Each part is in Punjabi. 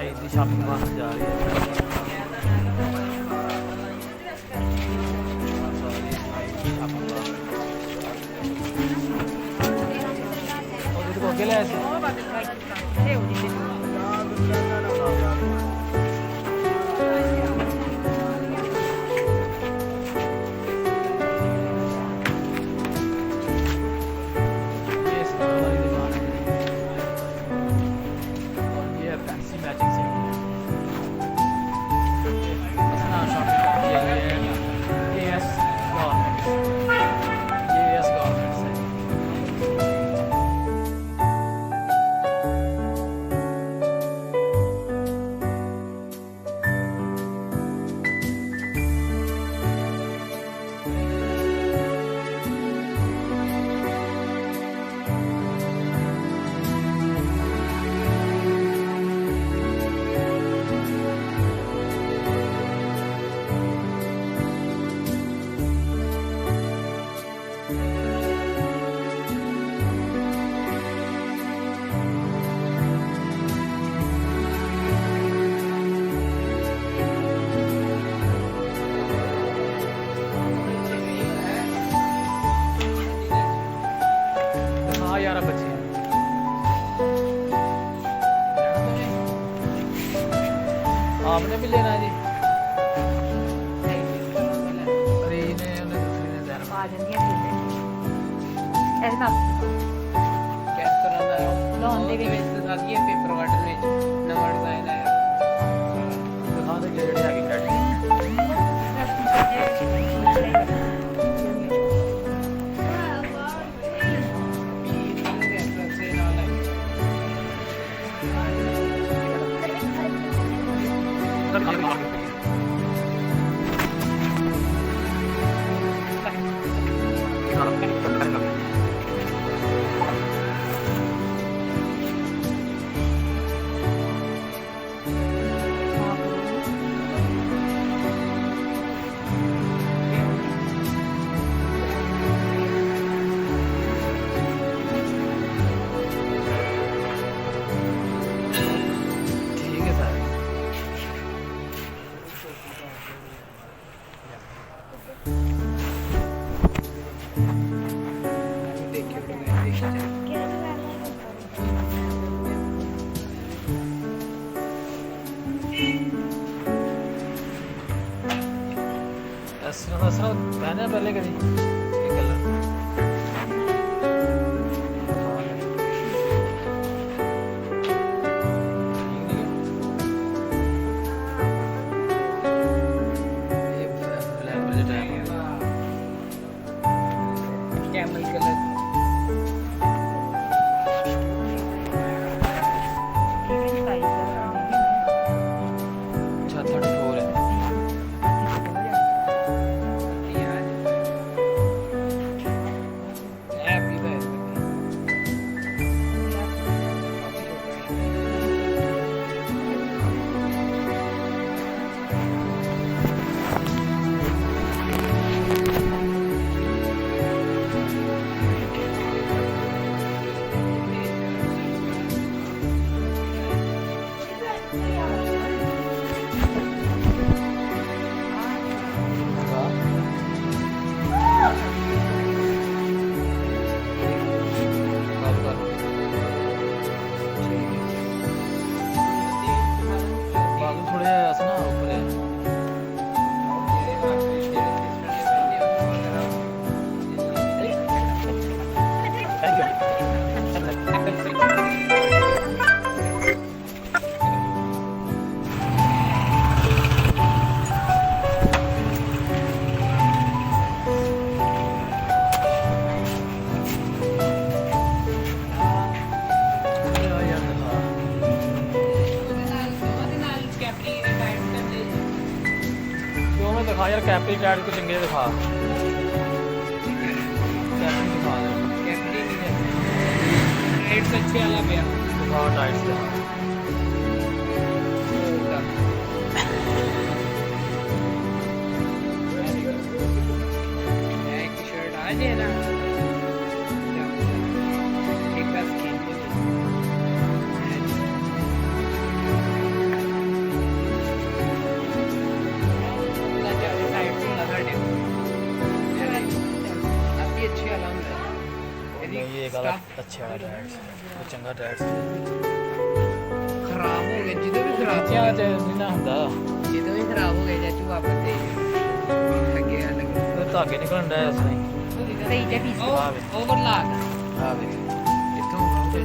भाई की शॉपिंग वास्ते जा रही है। अगे ले यार बच्चे आपने भी लेना है जी। अरे इन्हें उन्हें दूसरी ने ज़रा आ जाएंगे ऐसे ना कैस करांदा है लोन दे ਵਿੱਚ ਦਿਖਾਈਏ ਪੇਪਰ ਵਾਟਰ ਵਿੱਚ ਨਵਾਂ ਡਿਜ਼ਾਈਨ ਆਇਆ दिखा दे जेड़े आगे बैठे ठीक है सर। ਦੇਖਿਓ organization असरा पहने पहले कभी ये कलर कैमल कलर अच्छा 34 है। दिखा यार कैपरी टाइट को चंगे दिखा कैपरी दिखा दे कैपरी नहीं है टाइट्स अच्छे वाला पे दिखा टाइट्स दिखा एक शर्ट आ जाए ना एक का स्किन ਪਿੱਛੇ ਵਾਲਾ ਟਾਇਰ ਉਹ ਚੰਗਾ ਟਾਇਰ ਖਰਾਬ ਹੋ ਗਿਆ ਜਦੋਂ ਵੀ ਖਰਾਬ ਪਿੱਛੇ ਤੇ ਨਹੀਂ ਨਾ ਹੁੰਦਾ ਜਦੋਂ ਵੀ ਖਰਾਬ ਹੋ ਗਿਆ ਚਾਚੂ ਵਾਪਸ ਦੇ ਅੱਗੇ ਆ ਲੱਗ ਉਹ ਧਾਗੇ ਨਿਕਲਣ ਡਿਆ ਇਸ ਤਰ੍ਹਾਂ ਹੀ ਸਹੀ ਜੇ ਪੀਸ ਓਵਰਲਾਕ ਆ ਵੇ ਕਿੱਥੋਂ ਆਉਂਦੇ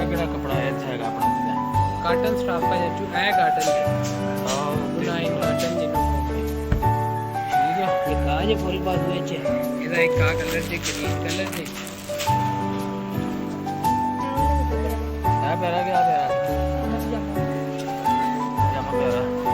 ਕਿਹੜਾ ਕਪੜਾ ਇੱਥੇ ਹੈਗਾ ਆਪਣਾ ਕਾਟਨ ਸਟਾਫ ਹੈ ਜੱਟੂ ਇਹ ਕਾਟਨ ਬੁਨਾਈ ਕਾਟਨ ਜਿਹਨੂੰ ਠੀਕ ਹੈ ਇਹ ਕਾਜ ਫੁੱਲ ਬਾਜ਼ੂ ਵਿੱਚ ਇਹਦਾ ਇੱਕ ਆ ਕਲਰ ਤੇ ਗ੍ਰੀਨ ਕਲਰ ਤੇ ਆ ਪੈਰਾ ਗਿਆ ਪੈਰਾ ਜਮਾ ਪੈਰਾ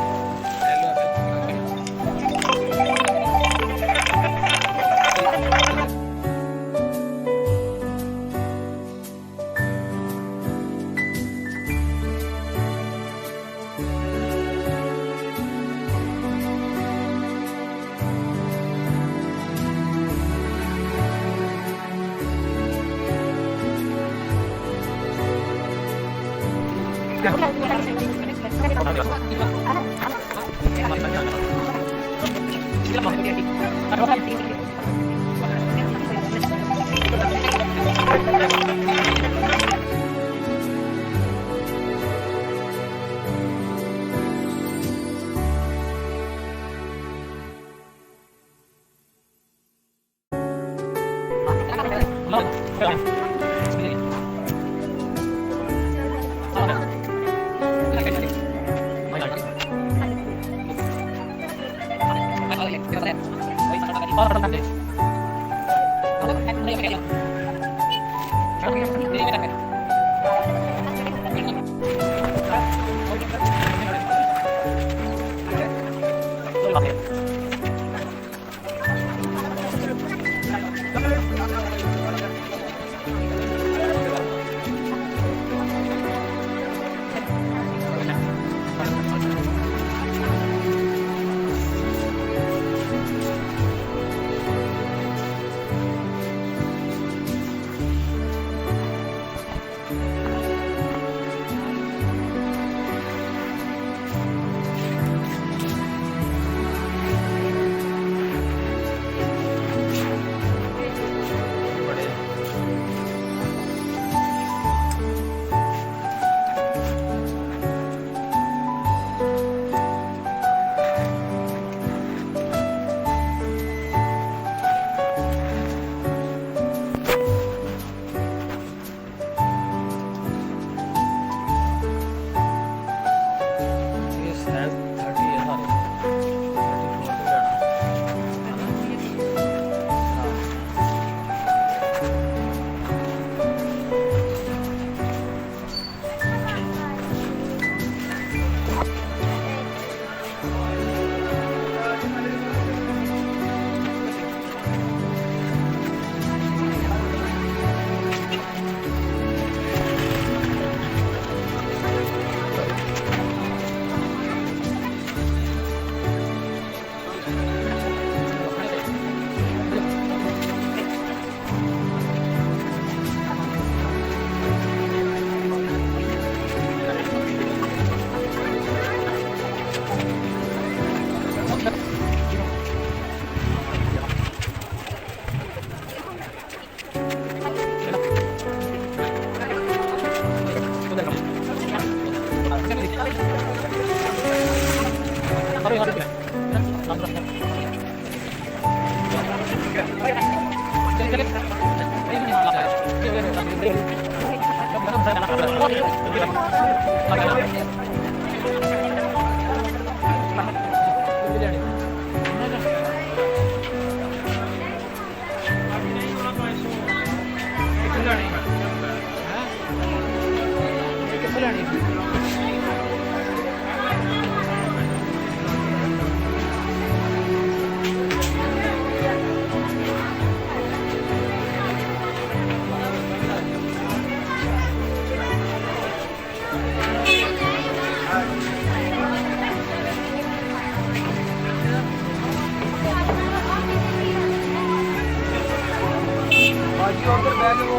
बाकी उधर बैठ के वो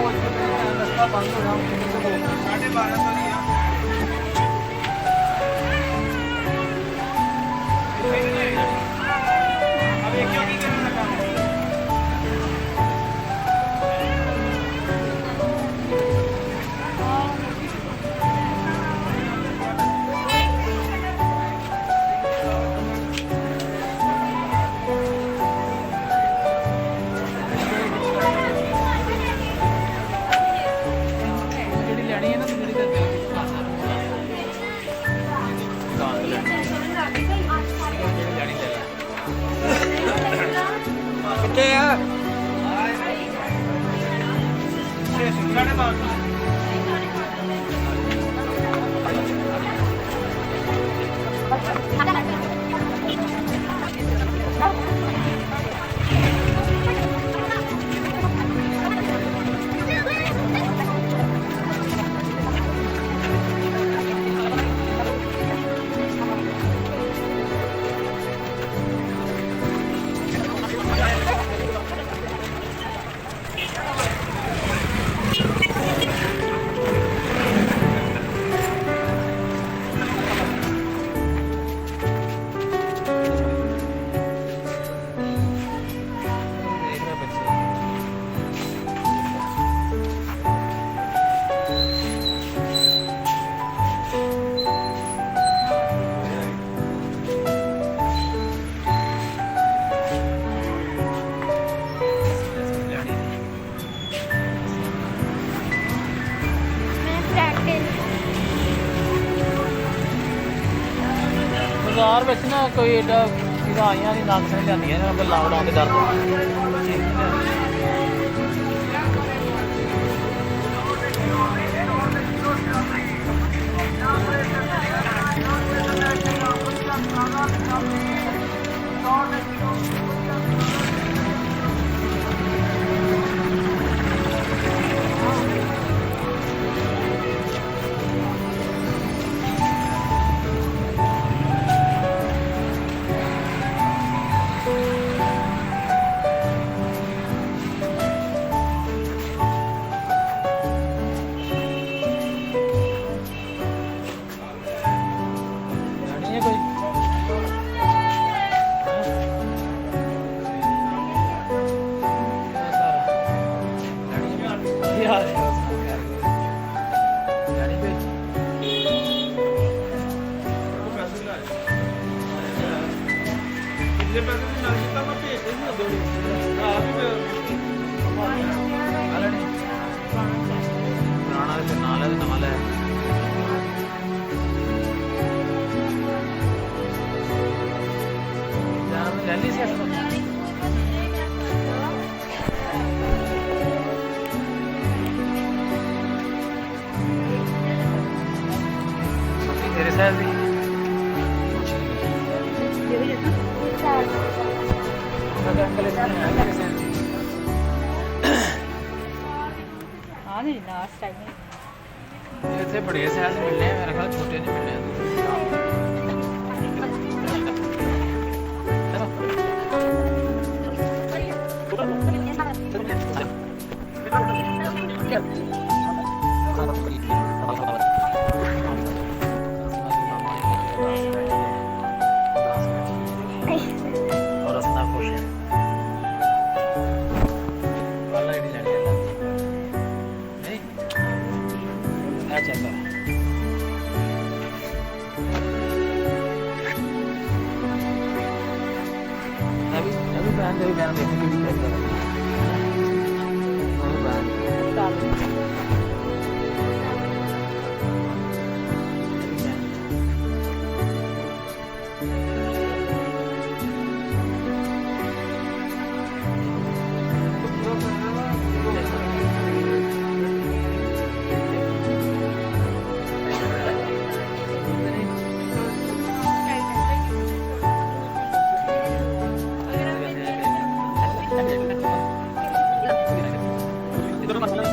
रास्ता बंद हो रहा 12:30 वाली है अब एक क्यों नहीं करने लगा ਜਿਹੜੀ ਲੈਣੀ ਹੈ ਨਾ ਤੇ ਜਿਹੜੀ ਤੇ ਦੁਕਾਨ ਤੋਂ ਲੈਣੀ ਜਿਹੜੀ ਲੈਣੀ ਲੈ ਲੈ कितने यार 12:30 ਦੇਖ ਲੈ ਬੱਚੇ ਬਾਜ਼ਾਰ ਵਿੱਚ ਨਾ ਕੋਈ ਏਡਾ ਇਹਦਾ ਆਈਆਂ ਨਹੀਂ ਨੱਕ ਨਹੀਂ ਜਾਂਦੀਆਂ ਨੇ ਆਪਾਂ ਲਾਉਣ ਦੇ ਡਰ ਤੋਂ ਲੈਣੀ ਹੈ ਕੋਈ ਯਾਰ ਲੈਣੀ ਕੋਈ ये पैसे भी ना कितना मैं भेज दूंगा दौड़ी हां भी ਆ ਲੈਣੀ ਪੁਰਾਣਾ ਤੇ ਨਾਲ ਹੈ ਤੇ ਨਵਾਂ ਲੈ ਜਾਨ ਲੈ ਲਈ ਸੀ ਅਸਲ ਤੇਰੇ ਸਾਈਜ਼ ਦੀ ਮੈਂ ਅੰਕਲ ਇਸ ਨੇ ਤੇਰੇ ਸਾਈਜ਼ ਦੀ हाँ नहीं लास्ट टाइम ਇੱਥੇ ਬੜੇ ਸਾਈਜ਼ ਮਿਲਨੇ ਆ ਮੇਰੇ ਖਿਆਲ ਛੋਟੇ ਨਹੀਂ ਮਿਲਨੇ और रसना खुश है वाला ही नहीं नहीं अच्छा चलो अभी बहन देवी बहन देखने की भी कर इधर मसला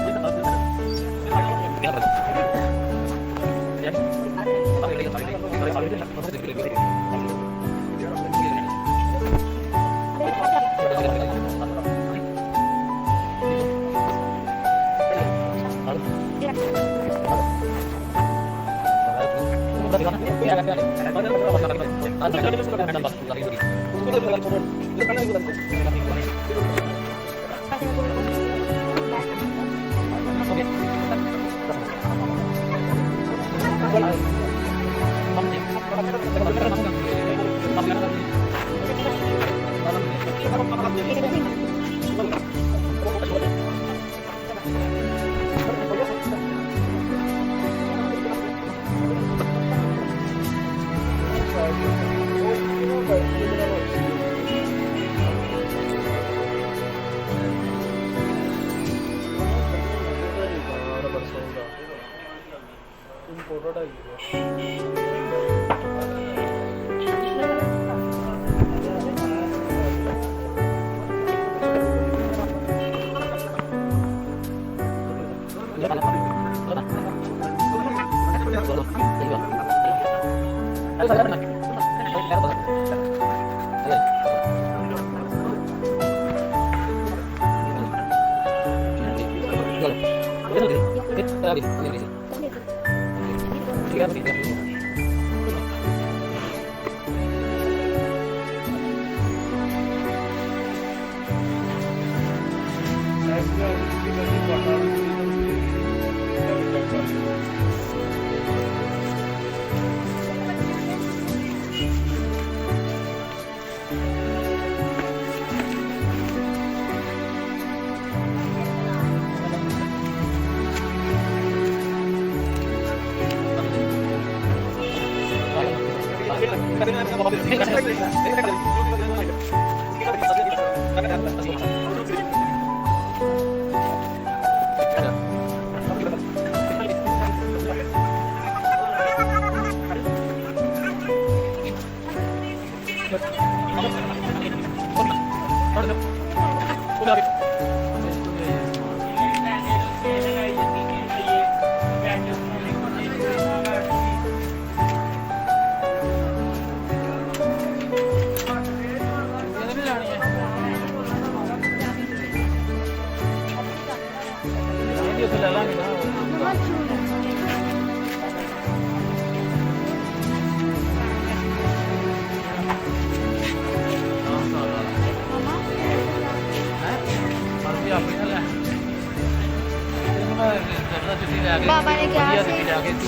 ਬਾਬਾ ਨੇ ਕਿਹਾ ਸੀ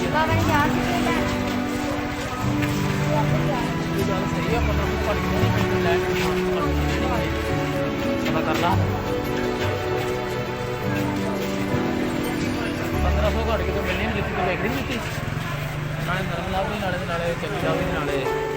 ਬਾਬਾ ਨੇ ਕਿਹਾ ਸੀ ਕਿ ਲੈ ਇਹ ਗੱਲ ਸਹੀ ਆ ਮਤਲਬ ਪੜ ਕੇ ਲੈ ਪਤਾ ਕਰ ਲਾ 1500 ਘੱਟ ਕੇ ਤਾਂ ਮਿਲਣੀ ਨਹੀਂ ਜਿੱਤੀ ਤੇ ਵੇਖਣੀ ਨਹੀਂ ਸੀ ਨਾਲੇ ਨਰਮਲਾ ਵੀ ਨਾਲੇ ਚੱਕਾ ਵੀ ਨਾਲੇ